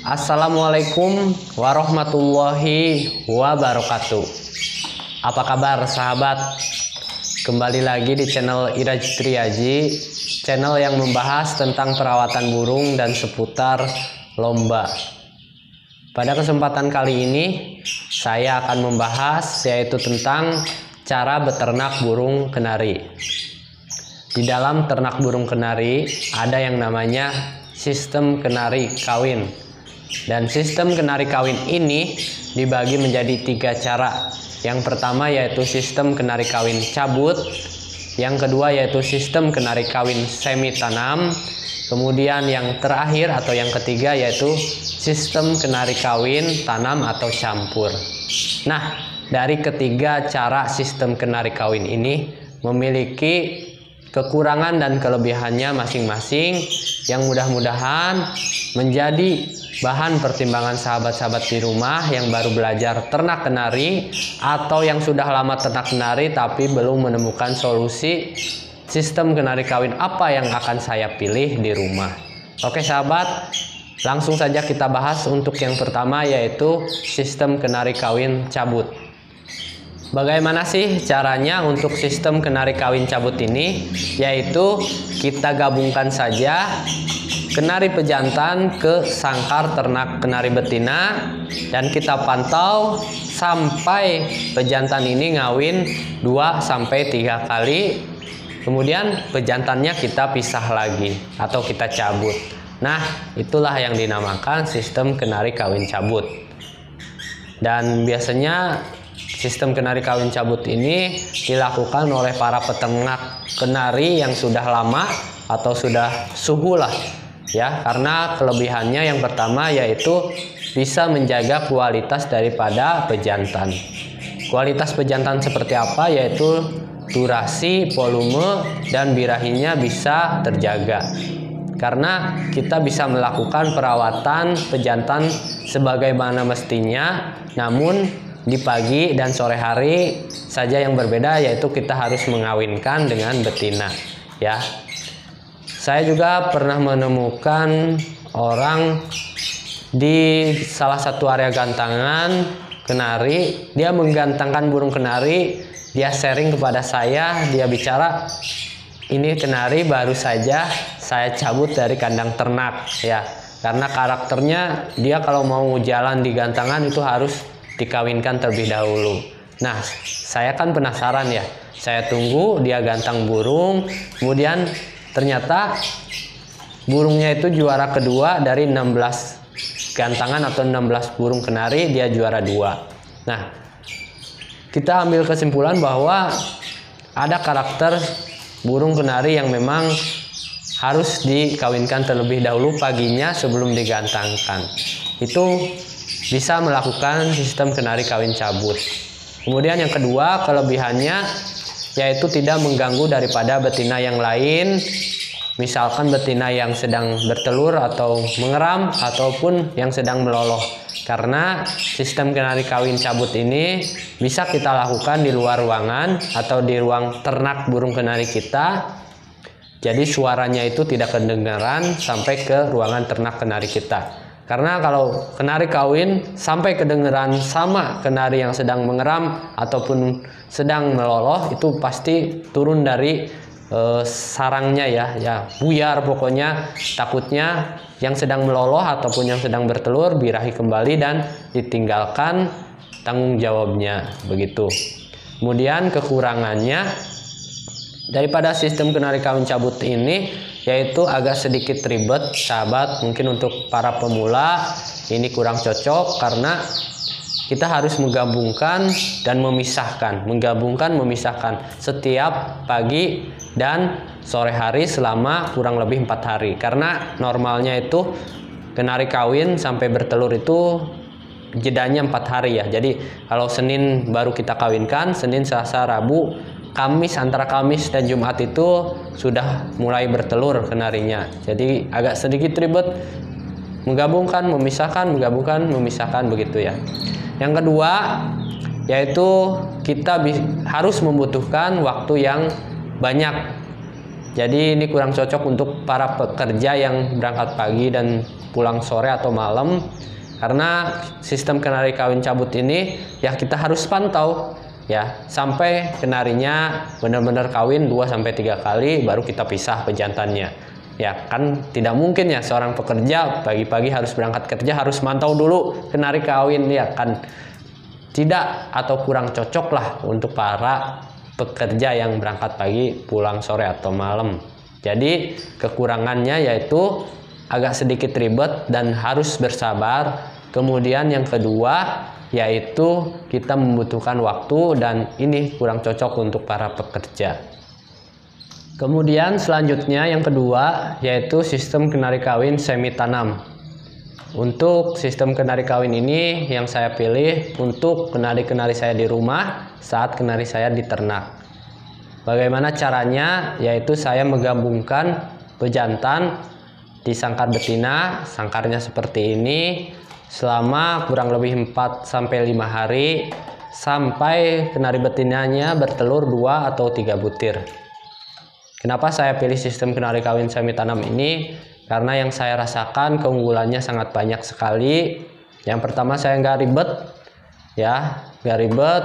Assalamualaikum warahmatullahi wabarakatuh. Apa kabar sahabat? Kembali lagi di channel Iraj Triaji, channel yang membahas tentang perawatan burung dan seputar lomba. Pada kesempatan kali ini saya akan membahas yaitu tentang cara beternak burung kenari. Di dalam ternak burung kenari ada yang namanya sistem kenari kawin. Dan sistem kenari kawin ini dibagi menjadi 3 cara. Yang pertama yaitu sistem kenari kawin cabut, yang kedua yaitu sistem kenari kawin semi tanam, kemudian yang terakhir atau yang ketiga yaitu sistem kenari kawin tanam atau campur. Nah, dari ketiga cara sistem kenari kawin ini memiliki kekurangan dan kelebihannya masing-masing yang mudah-mudahan menjadi bahan pertimbangan sahabat-sahabat di rumah yang baru belajar ternak kenari atau yang sudah lama ternak kenari tapi belum menemukan solusi sistem kenari kawin apa yang akan saya pilih di rumah. Oke sahabat, langsung saja kita bahas untuk yang pertama yaitu sistem kenari kawin cabut. Bagaimana sih caranya untuk sistem kenari kawin cabut ini? Yaitu kita gabungkan saja kenari pejantan ke sangkar ternak kenari betina dan kita pantau sampai pejantan ini ngawin 2-3 kali. Kemudian pejantannya kita pisah lagi atau kita cabut. Nah, itulah yang dinamakan sistem kenari kawin cabut. Dan biasanya sistem kenari kawin cabut ini dilakukan oleh para peternak kenari yang sudah lama atau sudah suhu lah ya, karena kelebihannya yang pertama yaitu bisa menjaga kualitas daripada pejantan. Kualitas pejantan seperti apa? Yaitu durasi, volume, dan birahinya bisa terjaga. Karena kita bisa melakukan perawatan pejantan sebagaimana mestinya, namun di pagi dan sore hari saja yang berbeda, yaitu kita harus mengawinkan dengan betina ya. Saya juga pernah menemukan orang di salah satu area gantangan kenari, dia menggantangkan burung kenari, dia sharing kepada saya, dia bicara, ini kenari baru saja saya cabut dari kandang ternak ya, karena karakternya dia kalau mau jalan di gantangan itu harus dikawinkan terlebih dahulu. Nah, saya kan penasaran ya, saya tunggu dia gantang burung, kemudian ternyata burungnya itu juara kedua dari 16 gantangan atau 16 burung kenari, dia juara 2. Nah, kita ambil kesimpulan bahwa ada karakter burung kenari yang memang harus dikawinkan terlebih dahulu paginya sebelum digantangkan. Itu bisa melakukan sistem kenari kawin cabut. Kemudian yang kedua kelebihannya yaitu tidak mengganggu daripada betina yang lain. Misalkan betina yang sedang bertelur atau mengeram ataupun yang sedang meloloh. Karena sistem kenari kawin cabut ini bisa kita lakukan di luar ruangan atau di ruang ternak burung kenari kita. Jadi suaranya itu tidak kedengaran sampai ke ruangan ternak kenari kita. Karena kalau kenari kawin sampai kedengeran sama kenari yang sedang mengeram ataupun sedang meloloh, itu pasti turun dari sarangnya ya buyar pokoknya. Takutnya yang sedang meloloh ataupun yang sedang bertelur birahi kembali dan ditinggalkan tanggung jawabnya begitu. Kemudian kekurangannya daripada sistem kenari kawin cabut ini yaitu agak sedikit ribet sahabat. Mungkin untuk para pemula ini kurang cocok karena kita harus menggabungkan dan memisahkan, memisahkan setiap pagi dan sore hari selama kurang lebih 4 hari. Karena normalnya itu kenari kawin sampai bertelur itu jedanya 4 hari ya. Jadi kalau Senin baru kita kawinkan, Senin, Selasa, Rabu, Kamis, antara Kamis dan Jumat itu sudah mulai bertelur kenarinya. Jadi agak sedikit ribet menggabungkan, memisahkan, menggabungkan, memisahkan begitu ya. Yang kedua yaitu kita harus membutuhkan waktu yang banyak. Jadi ini kurang cocok untuk para pekerja yang berangkat pagi dan pulang sore atau malam. Karena sistem kenari kawin cabut ini ya kita harus pantau ya sampai kenarinya benar-benar kawin 2-3 kali baru kita pisah pejantannya. Ya kan tidak mungkin ya seorang pekerja pagi-pagi harus berangkat kerja harus mantau dulu kenari kawin, ya kan tidak atau kurang cocok lah untuk para pekerja yang berangkat pagi pulang sore atau malam. Jadi kekurangannya yaitu agak sedikit ribet dan harus bersabar. Kemudian yang kedua yaitu kita membutuhkan waktu dan ini kurang cocok untuk para pekerja. Kemudian selanjutnya yang kedua yaitu sistem kenari kawin semi tanam. Untuk sistem kenari kawin ini yang saya pilih untuk kenari-kenari saya di rumah saat kenari saya di ternak. Bagaimana caranya? Yaitu saya menggabungkan pejantan di sangkar betina, sangkarnya seperti ini selama kurang lebih 4-5 hari sampai kenari betinanya bertelur 2 atau 3 butir. Kenapa saya pilih sistem kenari kawin semi tanam ini? Karena yang saya rasakan keunggulannya sangat banyak sekali. Yang pertama saya nggak ribet, ya nggak ribet,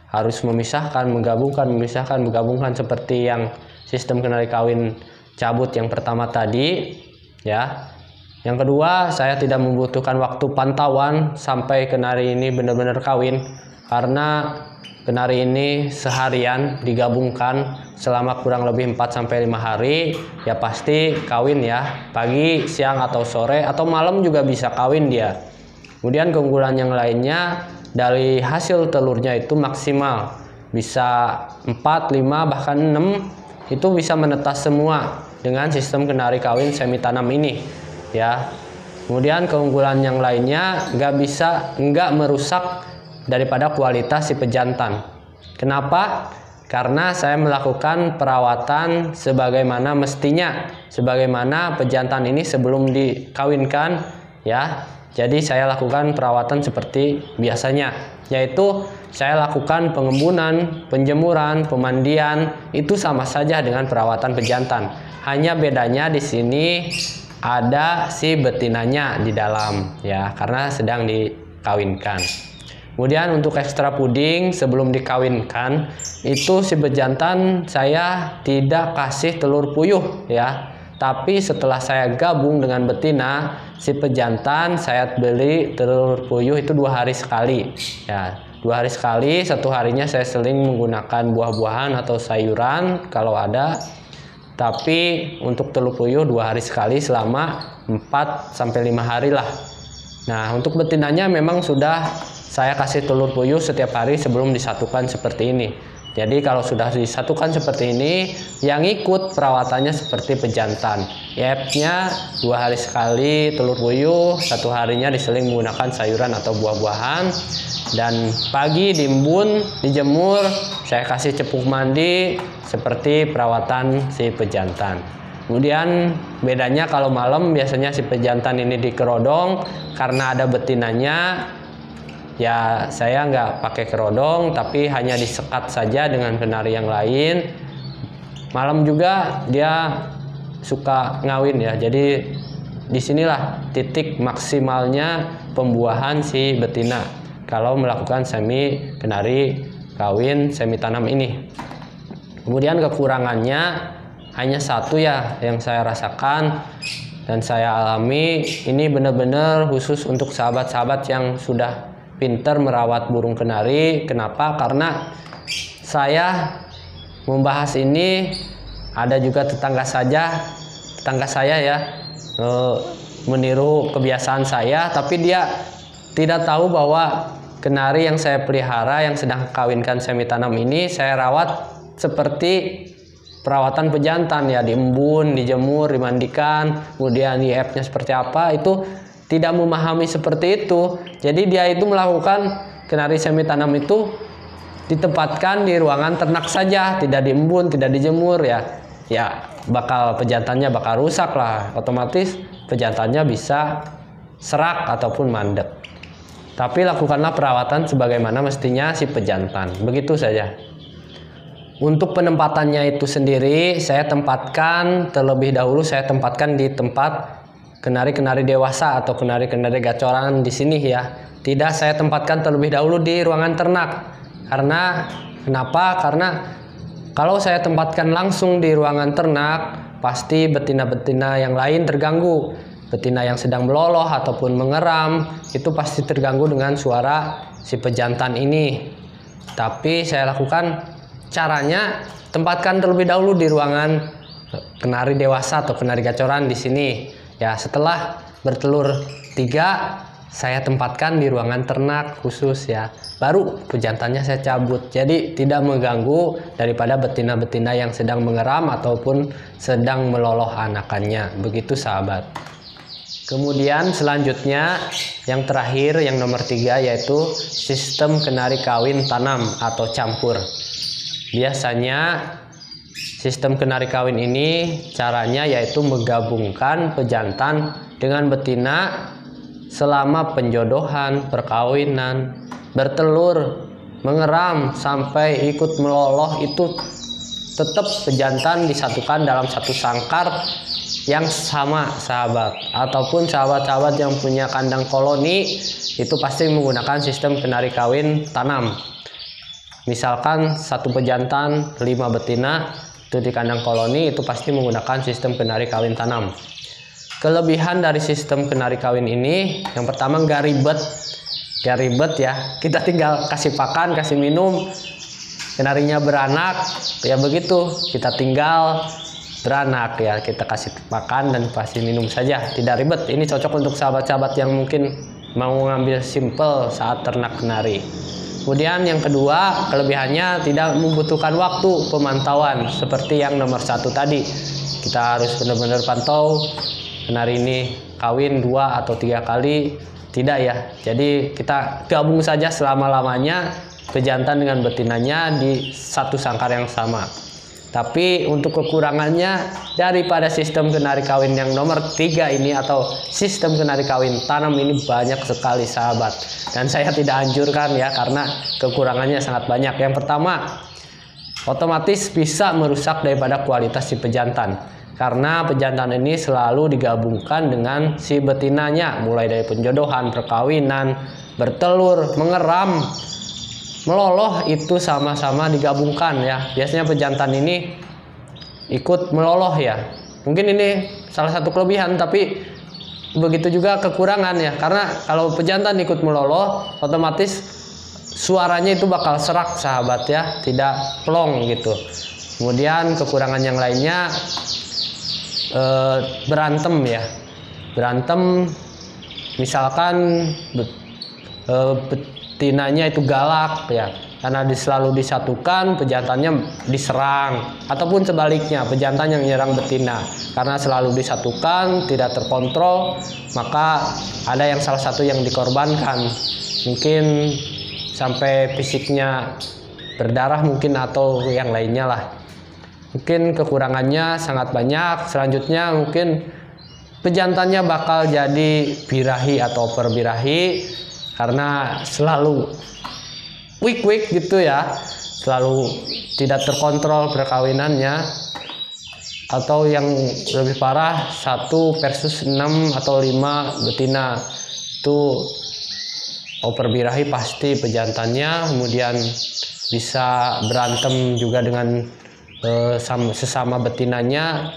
harus memisahkan, menggabungkan seperti yang sistem kenari kawin cabut yang pertama tadi, ya. Yang kedua saya tidak membutuhkan waktu pantauan sampai kenari ini benar-benar kawin, karena kenari ini seharian digabungkan selama kurang lebih 4-5 hari ya pasti kawin ya, pagi, siang atau sore atau malam juga bisa kawin dia. Kemudian keunggulan yang lainnya dari hasil telurnya itu maksimal bisa 4, 5 bahkan 6 itu bisa menetas semua dengan sistem kenari kawin semi tanam ini ya. Kemudian keunggulan yang lainnya nggak merusak daripada kualitas si pejantan. Kenapa? Karena saya melakukan perawatan sebagaimana mestinya, sebagaimana pejantan ini sebelum dikawinkan ya. Jadi saya lakukan perawatan seperti biasanya, yaitu saya lakukan pengembunan, penjemuran, pemandian, itu sama saja dengan perawatan pejantan. Hanya bedanya di sini ada si betinanya di dalam ya, karena sedang dikawinkan. Kemudian untuk ekstra puding sebelum dikawinkan itu si pejantan saya tidak kasih telur puyuh ya. Tapi setelah saya gabung dengan betina, si pejantan saya beli telur puyuh itu 2 hari sekali ya. 2 hari sekali, 1 harinya saya seling menggunakan buah-buahan atau sayuran kalau ada. Tapi untuk telur puyuh 2 hari sekali selama 4-5 hari lah. Nah untuk betinanya memang sudah saya kasih telur puyuh setiap hari sebelum disatukan seperti ini. Jadi kalau sudah disatukan seperti ini, yang ikut perawatannya seperti pejantan. IF-nya 2 hari sekali telur puyuh, 1 harinya diseling menggunakan sayuran atau buah-buahan. Dan pagi diembun, dijemur, saya kasih cepuk mandi seperti perawatan si pejantan. Kemudian bedanya kalau malam biasanya si pejantan ini dikerodong karena ada betinanya. Ya saya nggak pakai kerodong tapi hanya disekat saja dengan kenari yang lain. Malam juga dia suka ngawin ya. Jadi disinilah titik maksimalnya pembuahan si betina kalau melakukan semi kenari kawin semi tanam ini. Kemudian kekurangannya hanya satu ya yang saya rasakan dan saya alami. Ini benar-benar khusus untuk sahabat-sahabat yang sudah pintar merawat burung kenari. Kenapa? Karena saya membahas ini ada juga tetangga saya ya meniru kebiasaan saya, tapi dia tidak tahu bahwa kenari yang saya pelihara yang sedang kawinkan semi tanam ini saya rawat seperti perawatan pejantan ya, diembun, dijemur, dimandikan, kemudian IF-nya seperti apa, itu tidak memahami seperti itu. Jadi dia itu melakukan kenari semi tanam itu ditempatkan di ruangan ternak saja, tidak diembun, tidak dijemur ya. Ya bakal pejantannya bakal rusak lah, otomatis pejantannya bisa serak ataupun mandek. Tapi lakukanlah perawatan sebagaimana mestinya si pejantan. Begitu saja. Untuk penempatannya itu sendiri saya tempatkan terlebih dahulu, saya tempatkan di tempat kenari-kenari dewasa atau kenari-kenari gacoran di sini ya. Tidak saya tempatkan terlebih dahulu di ruangan ternak. Kenapa? Karena kalau saya tempatkan langsung di ruangan ternak, pasti betina-betina yang lain terganggu. Betina yang sedang meloloh ataupun mengeram itu pasti terganggu dengan suara si pejantan ini. Tapi saya lakukan caranya, tempatkan terlebih dahulu di ruangan kenari dewasa atau kenari gacoran di sini. Ya, setelah bertelur 3, saya tempatkan di ruangan ternak khusus ya. Baru pejantannya saya cabut. Jadi tidak mengganggu daripada betina-betina yang sedang mengeram ataupun sedang meloloh anakannya. Begitu sahabat. Kemudian selanjutnya yang terakhir, yang nomor 3, yaitu sistem kenari kawin tanam atau campur. Biasanya sistem kenari kawin ini caranya yaitu menggabungkan pejantan dengan betina selama penjodohan, perkawinan, bertelur, mengeram sampai ikut meloloh, itu tetap pejantan disatukan dalam satu sangkar yang sama sahabat. Ataupun sahabat-sahabat yang punya kandang koloni itu pasti menggunakan sistem kenari kawin tanam. Misalkan satu pejantan 5 betina itu di kandang koloni, itu pasti menggunakan sistem kenari kawin tanam. Kelebihan dari sistem kenari kawin ini, yang pertama gak ribet ya. Kita tinggal kasih pakan, kasih minum, kenarinya beranak ya, begitu. Kita tinggal beranak ya, kita kasih makan dan kasih minum saja, tidak ribet. Ini cocok untuk sahabat-sahabat yang mungkin mau ngambil simple saat ternak kenari. Kemudian yang kedua, kelebihannya tidak membutuhkan waktu pemantauan seperti yang nomor 1 tadi. Kita harus benar-benar pantau kenari ini kawin 2 atau 3 kali, tidak ya. Jadi kita gabung saja selama-lamanya pejantan dengan betinanya di satu sangkar yang sama. Tapi untuk kekurangannya daripada sistem kenari kawin yang nomor 3 ini atau sistem kenari kawin tanam ini banyak sekali sahabat. Dan saya tidak anjurkan ya, karena kekurangannya sangat banyak. Yang pertama, otomatis bisa merusak daripada kualitas si pejantan. Karena pejantan ini selalu digabungkan dengan si betinanya, mulai dari penjodohan, perkawinan, bertelur, mengeram, meloloh, itu sama-sama digabungkan ya. Biasanya pejantan ini ikut meloloh ya. Mungkin ini salah satu kelebihan, tapi begitu juga kekurangan ya. Karena kalau pejantan ikut meloloh, otomatis suaranya itu bakal serak sahabat ya, tidak plong gitu. Kemudian kekurangan yang lainnya berantem ya. Berantem misalkan betinanya itu galak ya, karena selalu disatukan, pejantannya diserang. Ataupun sebaliknya, pejantan yang menyerang betina karena selalu disatukan, tidak terkontrol, maka ada yang salah satu yang dikorbankan, mungkin sampai fisiknya berdarah mungkin, atau yang lainnya lah. Mungkin kekurangannya sangat banyak. Selanjutnya mungkin pejantannya bakal jadi birahi atau perbirahi karena selalu weak gitu ya, selalu tidak terkontrol perkawinannya. Atau yang lebih parah, 1 versus 6 atau 5 betina, itu perbirahi pasti pejantannya. Kemudian bisa berantem juga dengan sesama betinanya.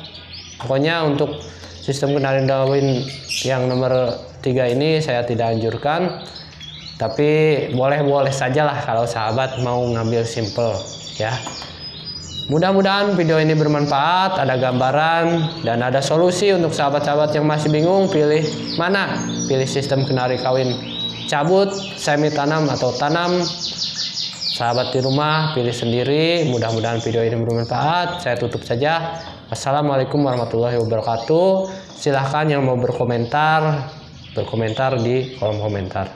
Pokoknya untuk sistem kenari kawin yang nomor 3 ini saya tidak anjurkan, tapi boleh-boleh saja lah kalau sahabat mau ngambil simple ya. Mudah-mudahan video ini bermanfaat, ada gambaran dan ada solusi untuk sahabat-sahabat yang masih bingung pilih mana, pilih sistem kenari kawin cabut, semi tanam atau tanam. Sahabat di rumah pilih sendiri. Mudah-mudahan video ini bermanfaat. Saya tutup saja. Wassalamualaikum warahmatullahi wabarakatuh. Silahkan yang mau berkomentar di kolom komentar.